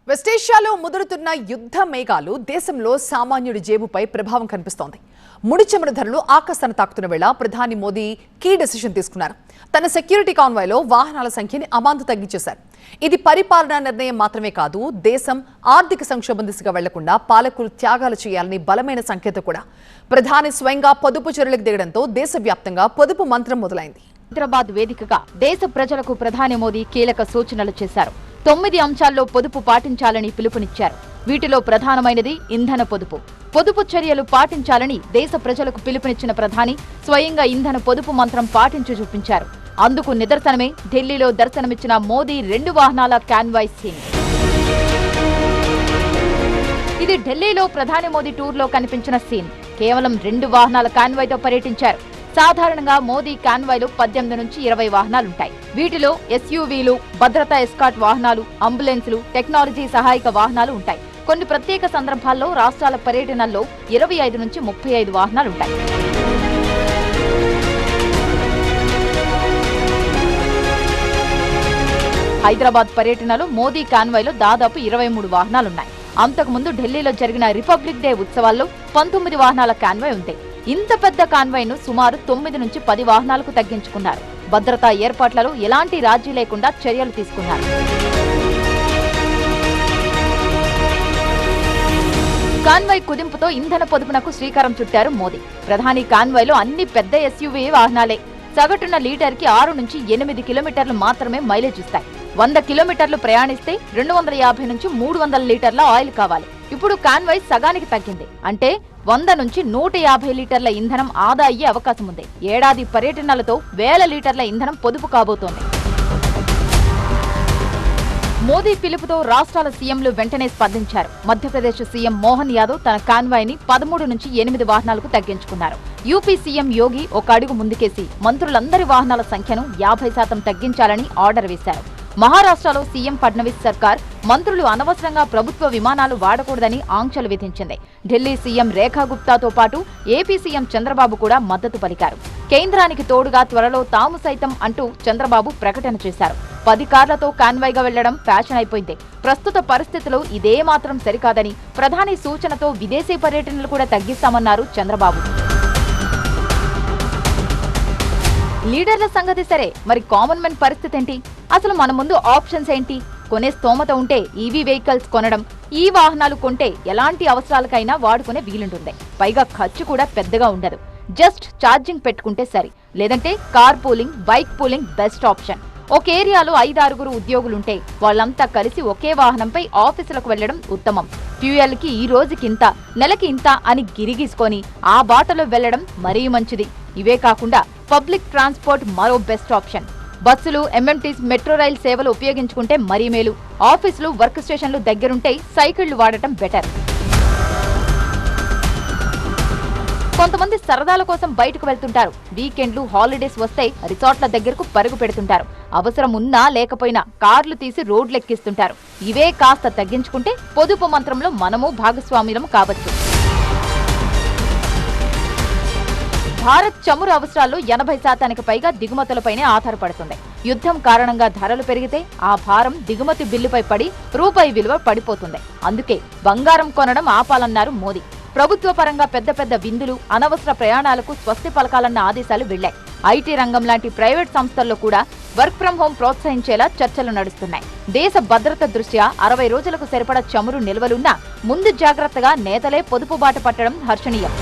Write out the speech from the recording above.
వెస్టేషియాలో ముదురుతున్న యుద్ధ మేఘాలు దేశంలో సామాన్యుడి జేబుపై ప్రభావం కనిపిస్తోంది. ముడి చమురు ధరలు ఆకాశాన్ని తాకుతున్న వేళ ప్రధాని మోదీ కీ డెసిషన్ తీసుకున్నారు. తన సెక్యూరిటీ కాన్వాయ్లో వాహనాల సంఖ్యని అమాంతం తగ్గించేశారు. ఇది పరిపాలనా నిర్ణయం మాత్రమే కాదు, దేశం ఆర్థిక సంక్షోభం దిశగా వెళ్లకుండా పాలకులు త్యాగాలు చేయాలని బలమైన సంకేతం కూడా. ప్రధాని స్వయంగా పొదుపు చర్యలకు దిగడంతో దేశవ్యాప్తంగా పొదుపు మంత్రం మొదలైంది. హైదరాబాద్ వేదికగా దేశ ప్రజలకు ప్రధాని మోదీ కీలక సూచనలు చేశారు. 9 అంశాల్లో పొదుపు పాటించాలని పిలుపునిచ్చారు. వీటిలో ప్రధానమైనది ఇంధన పొదుపు. పొదుపు చర్యలు పాటించాలని దేశ ప్రజలకు పిలుపునిచ్చిన ప్రధాని స్వయంగా ఇంధన పొదుపు మంత్రం పాటించి చూపించారు. అందుకు నిదర్శనమే ఢిల్లీలో దర్శనమిచ్చిన మోదీ 2 వాహనాల కాన్వాయ్ సీన్. ఇది ఢిల్లీలో ప్రధాని మోదీ టూర్లో కనిపించిన సీన్. కేవలం 2 వాహనాల కాన్వాయ్తో పర్యటించారు. సాధారణంగా మోదీ కాన్వాయ్లో 18 నుంచి 20 వాహనాలుంటాయి. వీటిలో ఎస్యూవీలు, భద్రతా ఎస్కాట్ వాహనాలు, అంబులెన్సులు, టెక్నాలజీ సహాయక వాహనాలు ఉంటాయి. కొన్ని ప్రత్యేక సందర్భాల్లో రాష్ట్రాల పర్యటనల్లో 25 నుంచి 35 వాహనాలుంటాయి. హైదరాబాద్ పర్యటనలో మోదీ కాన్వాయ్లో దాదాపు 23 వాహనాలున్నాయి. అంతకుముందు ఢిల్లీలో జరిగిన రిపబ్లిక్ డే ఉత్సవాల్లో 19 వాహనాల కాన్వాయ్ ఉంది. ఇంత పెద్ద కాన్వాయ్ను సుమారు 9 నుంచి 10 వాహనాలకు తగ్గించుకున్నారు. భద్రతా ఏర్పాట్లలో ఎలాంటి రాజీ లేకుండా చర్యలు తీసుకున్నారు. కాన్వాయ్ కుదింపుతో ఇంధన పొదుపునకు శ్రీకారం చుట్టారు మోదీ. ప్రధాని కాన్వాయ్లో అన్ని పెద్ద ఎస్యూవీ వాహనాలే. సగటున లీటర్కి 6 నుంచి 8 కిలోమీటర్లు మాత్రమే మైలేజ్ ఇస్తాయి. 100 కిలోమీటర్లు ప్రయాణిస్తే 250 నుంచి 300 లీటర్ల ఆయిల్ కావాలి. ఇప్పుడు కాన్వాయ్ సగానికి తగ్గింది. అంటే 100 నుంచి 150 లీటర్ల ఇంధనం ఆదా అయ్యే అవకాశం ఉంది. ఏడాది పర్యటనలతో 1000 లీటర్ల ఇంధనం పొదుపు కాబోతోంది. మోదీ పిలుపుతో రాష్ట్రాల సీఎంలు వెంటనే స్పందించారు. మధ్యప్రదేశ్ సీఎం మోహన్ యాదవ్ తన కాన్వాయ్ని 13 నుంచి 8 వాహనాలకు తగ్గించుకున్నారు. యూపీ సీఎం యోగి ఒక అడుగు ముందుకేసి మంత్రులందరి వాహనాల సంఖ్యను 50% తగ్గించాలని ఆర్డర్ వేశారు. మహారాష్ట్రలో సీఎం ఫడ్నవీస్ సర్కార్ మంత్రులు అనవసరంగా ప్రభుత్వ విమానాలు వాడకూడదని ఆంక్షలు విధించింది. ఢిల్లీ సీఎం రేఖా గుప్తాతో పాటు ఏపీ సీఎం చంద్రబాబు కూడా మద్దతు పలికారు. కేంద్రానికి తోడుగా త్వరలో తాము సైతం అంటూ చంద్రబాబు ప్రకటన చేశారు. 10 కార్లతో కాన్వాయ్గా వెళ్లడం ఫ్యాషన్ అయిపోయింది. ప్రస్తుత పరిస్థితుల్లో ఇదే మాత్రం సరికాదని ప్రధాని సూచనతో విదేశీ పర్యటనలు కూడా తగ్గిస్తామన్నారు చంద్రబాబు. లీడర్ల సంగతి సరే, మరి కామన్ మ్యాన్ పరిస్థితి ఏంటి? అసలు మన ముందు ఆప్షన్స్ ఏంటి? కొనే స్తోమత ఉంటే ఈవీ వెహికల్స్ కొనడం, ఈ వాహనాలు కొంటే ఎలాంటి అవసరాలకైనా వాడుకునే వీలుంటుంది. పైగా ఖర్చు కూడా పెద్దగా ఉండదు. జస్ట్ ఛార్జింగ్ పెట్టుకుంటే సరి. లేదంటే car pooling, bike pooling best option. ఒక ఏరియాలో 5-6 ఉద్యోగులుంటే వాళ్ళంతా కలిసి ఒకే వాహనంపై ఆఫీసులకు వెళ్లడం ఉత్తమం. ఫ్యూయల్ కి ఈ రోజుకింత, నెలకి ఇంత అని గిరిగీసుకొని ఆ బాటలో వెళ్లడం మరీ మంచిది. ఇవే కాకుండా పబ్లిక్ ట్రాన్స్పోర్ట్ మరో బెస్ట్ ఆప్షన్. బస్సులు, ఎంఎంటీస్, మెట్రో రైల్ సేవలు ఉపయోగించుకుంటే మరీ మేలు. ఆఫీసులు, వర్క్ స్టేషన్లు దగ్గరుంటే సైకిళ్లు వాడటం బెటర్. కొంతమంది సరదాల కోసం బయటకు వెళ్తుంటారు. వీకెండ్లు, హాలిడేస్ వస్తే రిసార్ట్ల దగ్గరకు పరుగు పెడుతుంటారు. అవసరం ఉన్నా లేకపోయినా కార్లు తీసి రోడ్లెక్కిస్తుంటారు. ఇవే కాస్త తగ్గించుకుంటే పొదుపు మంత్రంలో మనము భాగస్వామ్యం కావచ్చు. భారత్ చమురు అవసరాల్లో 80% పైగా దిగుమతులపైనే ఆధారపడుతుంది. యుద్ధం కారణంగా ధరలు పెరిగితే ఆ భారం దిగుమతి బిల్లుపై పడి రూపాయి విలువ పడిపోతుంది. అందుకే బంగారం కొనడం ఆపాలన్నారు మోదీ. ప్రభుత్వ పరంగా పెద్ద పెద్ద విందులు, అనవసర ప్రయాణాలకు స్వస్తి పలకాలన్న ఆదేశాలు వెళ్లాయి. ఐటీ రంగం లాంటి ప్రైవేట్ సంస్థల్లో కూడా వర్క్ ఫ్రం హోం ప్రోత్సహించేలా చర్చలు నడుస్తున్నాయి. దేశ భద్రత దృష్ట్యా 60 రోజులకు సరిపడా చమురు నిల్వలున్నా ముందు జాగ్రత్తగా నేతలే పొదుపు బాట పట్టడం హర్షణీయం.